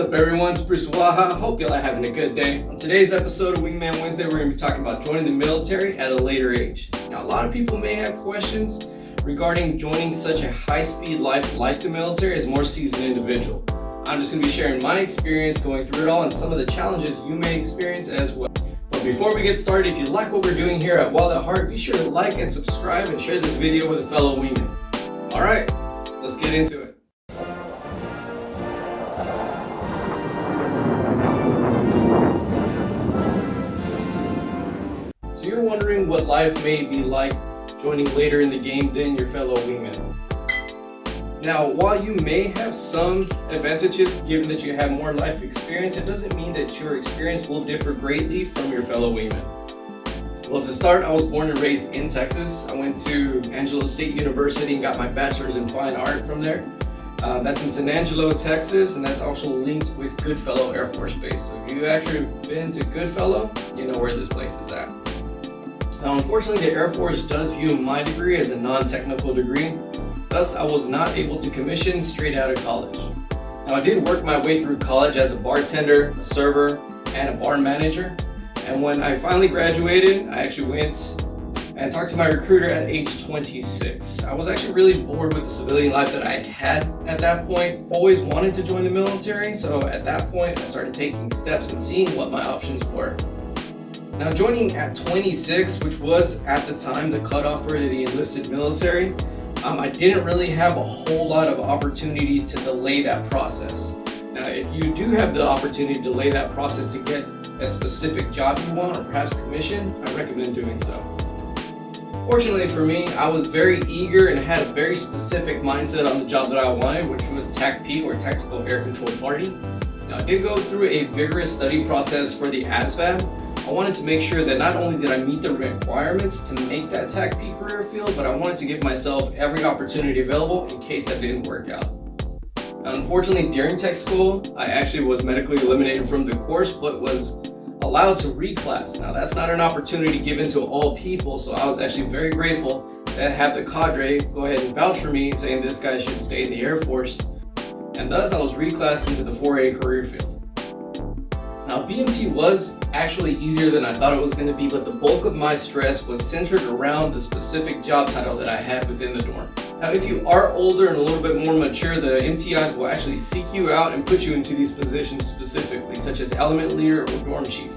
up everyone, it's Bruce Waha. Hope y'all are having a good day. On today's episode of Wingman Wednesday, we're going to be talking about joining the military at a later age. Now, a lot of people may have questions regarding joining such a high-speed life like the military as a more seasoned individual. I'm just going to be sharing my experience going through it all and some of the challenges you may experience as well. But before we get started, if you like what we're doing here at Wild at Heart, be sure to like and subscribe and share this video with a fellow wingman. Alright, let's get into it. So you're wondering what life may be like joining later in the game than your fellow wingmen. Now, while you may have some advantages given that you have more life experience, it doesn't mean that your experience will differ greatly from your fellow wingmen. Well, to start, I was born and raised in Texas. I went to Angelo State University and got my bachelor's in fine art from there. That's in San Angelo, Texas, and that's also linked with Goodfellow Air Force Base. So if you've actually been to Goodfellow, you know where this place is at. Now, unfortunately, the Air Force does view my degree as a non-technical degree. Thus, I was not able to commission straight out of college. Now, I did work my way through college as a bartender, a server, and a bar manager. And when I finally graduated, I actually went and talked to my recruiter at age 26. I was actually really bored with the civilian life that I had at that point. Always wanted to join the military, so at that point, I started taking steps and seeing what my options were. Now, joining at 26, which was at the time the cutoff for the enlisted military, I didn't really have a whole lot of opportunities to delay that process. Now, if you do have the opportunity to delay that process to get a specific job you want, or perhaps commission, I recommend doing so. Fortunately for me, I was very eager and had a very specific mindset on the job that I wanted, which was TACP, or Tactical Air Control Party. Now, I did go through a vigorous study process for the ASVAB. I wanted to make sure that not only did I meet the requirements to make that TACP career field, but I wanted to give myself every opportunity available in case that didn't work out. Now, unfortunately, during tech school, I actually was medically eliminated from the course, but was allowed to reclass. Now, that's not an opportunity given to all people, so I was actually very grateful that I had the cadre go ahead and vouch for me, saying this guy should stay in the Air Force, and thus I was reclassed into the 4A career field. Now, BMT was actually easier than I thought it was going to be, but the bulk of my stress was centered around the specific job title that I had within the dorm. Now, if you are older and a little bit more mature, the MTIs will actually seek you out and put you into these positions specifically, such as element leader or dorm chief.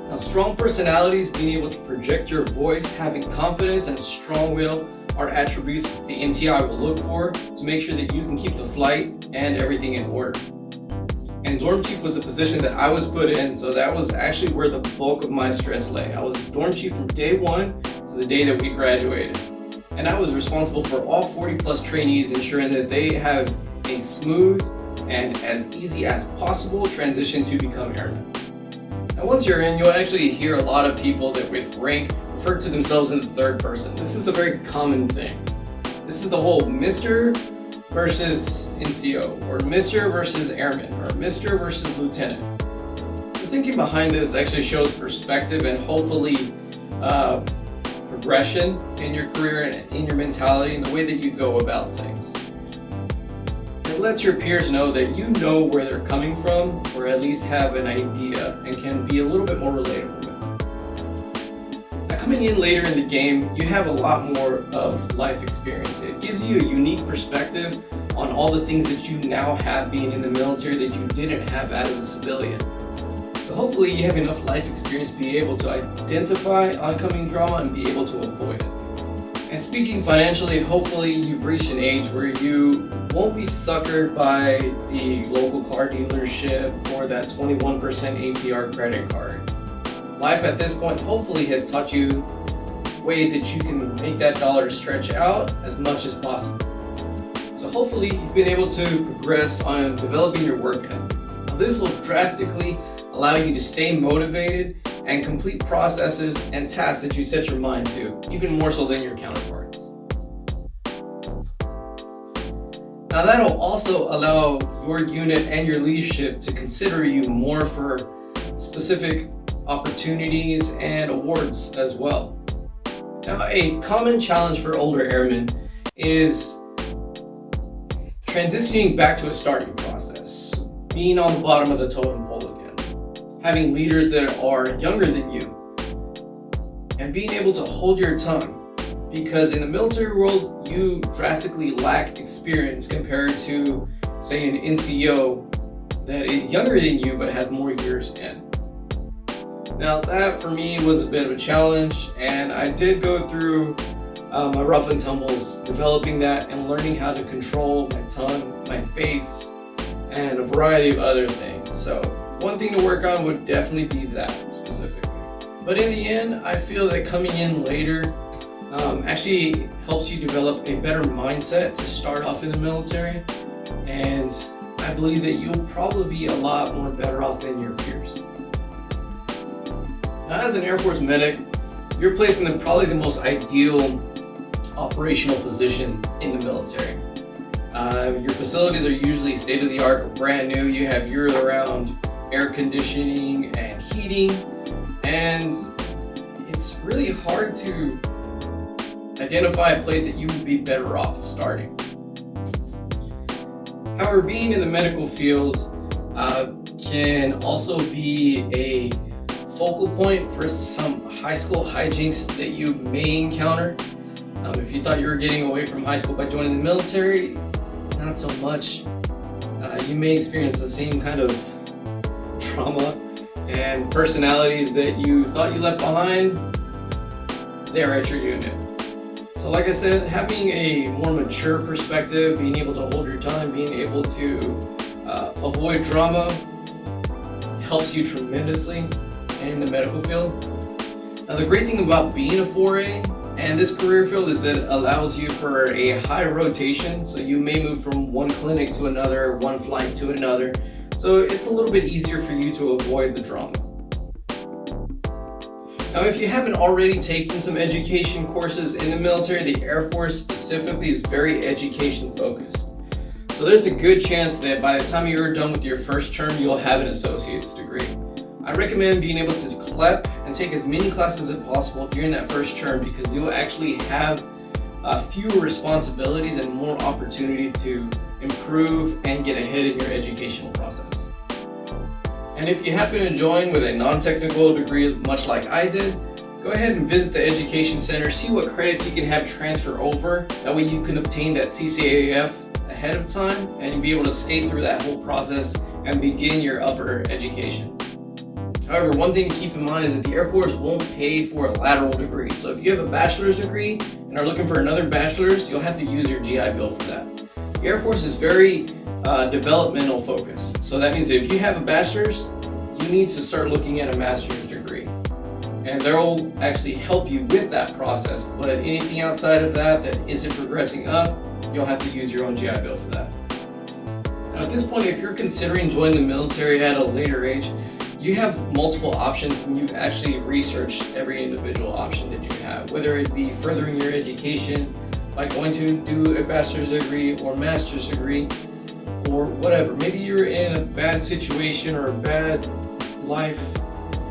Now, strong personalities, being able to project your voice, having confidence, and strong will are attributes the MTI will look for to make sure that you can keep the flight and everything in order. And dorm chief was a position that I was put in, so that was actually where the bulk of my stress lay. I was dorm chief from day one to the day that we graduated. And I was responsible for all 40 plus trainees, ensuring that they have a smooth and as easy as possible transition to become airmen. Now, once you're in, you'll actually hear a lot of people that with rank refer to themselves in the third person. This is a very common thing. This is the whole Mr. versus NCO, or Mr. versus Airman, or Mr. versus Lieutenant. The thinking behind this actually shows perspective and hopefully progression in your career and in your mentality and the way that you go about things. It lets your peers know that you know where they're coming from, or at least have an idea and can be a little bit more relatable with. Now, coming in later in the game, you have a lot more of life experience. It gives you a unique perspective on all the things that you now have being in the military that you didn't have as a civilian. So hopefully you have enough life experience to be able to identify oncoming drama and be able to avoid it. And speaking financially, hopefully you've reached an age where you won't be suckered by the local car dealership or that 21% APR credit card. Life at this point hopefully has taught you ways that you can make that dollar stretch out as much as possible. So hopefully you've been able to progress on developing your work ethic. Now, this will drastically allow you to stay motivated and complete processes and tasks that you set your mind to, even more so than your counterparts. Now, that'll also allow your unit and your leadership to consider you more for specific opportunities and awards as well. Now, a common challenge for older airmen is transitioning back to a starting process. being on the bottom of the totem pole again, having leaders that are younger than you, and being able to hold your tongue. Because in the military world, you drastically lack experience compared to, say, an NCO that is younger than you but has more years in. Now that for me was a bit of a challenge, and I did go through my rough and tumbles developing that and learning how to control my tongue, my face, and a variety of other things. So one thing to work on would definitely be that specifically. But in the end, I feel that coming in later actually helps you develop a better mindset to start off in the military, and I believe that you'll probably be a lot more better off than your peers. Now, as an Air Force medic, you're placed in probably the most ideal operational position in the military. Your facilities are usually state-of-the-art or brand new. You have year-round air conditioning and heating, and it's really hard to identify a place that you would be better off starting. However, being in the medical field can also be a focal point for some high school hijinks that you may encounter. If you thought you were getting away from high school by joining the military, not so much. You may experience the same kind of trauma and personalities that you thought you left behind. They're at your unit. So like I said, having a more mature perspective, being able to hold your tongue, being able to avoid drama helps you tremendously in the medical field. Now the great thing about being a 4A and this career field is that it allows you for a high rotation, so you may move from one clinic to another, one flight to another, so it's a little bit easier for you to avoid the drama. Now, if you haven't already taken some education courses in the military, the Air Force specifically is very education focused. So there's a good chance that by the time you're done with your first term, you'll have an associate's degree. I recommend being able to CLEP and take as many classes as possible during that first term, because you'll actually have fewer responsibilities and more opportunity to improve and get ahead in your educational process. And if you happen to join with a non-technical degree, much like I did, go ahead and visit the education center, see what credits you can have transfer over. That way you can obtain that CCAF ahead of time and you'll be able to skate through that whole process and begin your upper education. However, one thing to keep in mind is that the Air Force won't pay for a lateral degree. So if you have a bachelor's degree and are looking for another bachelor's, you'll have to use your GI Bill for that. The Air Force is very developmental focused. So that means that if you have a bachelor's, you need to start looking at a master's degree. And they'll actually help you with that process. But anything outside of that that isn't progressing up, you'll have to use your own GI Bill for that. Now at this point, if you're considering joining the military at a later age, you have multiple options and you've actually researched every individual option that you have, whether it be furthering your education, like going to do a bachelor's degree or master's degree, or whatever. Maybe you're in a bad situation or a bad life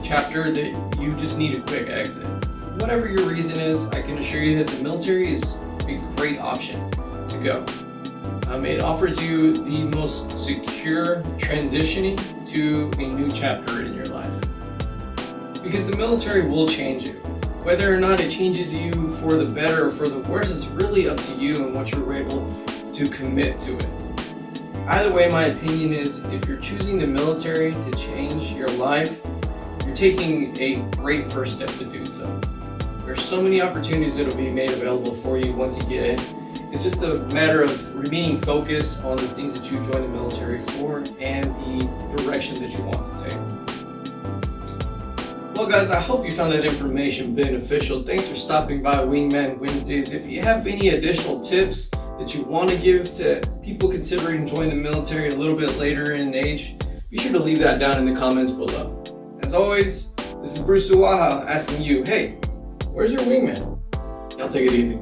chapter that you just need a quick exit. Whatever your reason is, I can assure you that the military is a great option to go. It offers you the most secure transitioning to a new chapter in your life. Because the military will change you. Whether or not it changes you for the better or for the worse is really up to you and what you're able to commit to it. Either way, my opinion is if you're choosing the military to change your life, you're taking a great first step to do so. There's so many opportunities that will be made available for you once you get in. It's just a matter of remaining focused on the things that you join the military for and the direction that you want to take. Well guys, I hope you found that information beneficial. Thanks for stopping by Wingman Wednesdays. If you have any additional tips that you want to give to people considering joining the military a little bit later in age, be sure to leave that down in the comments below. As always, this is Bruce Suwaha asking you, hey, where's your wingman? Y'all take it easy.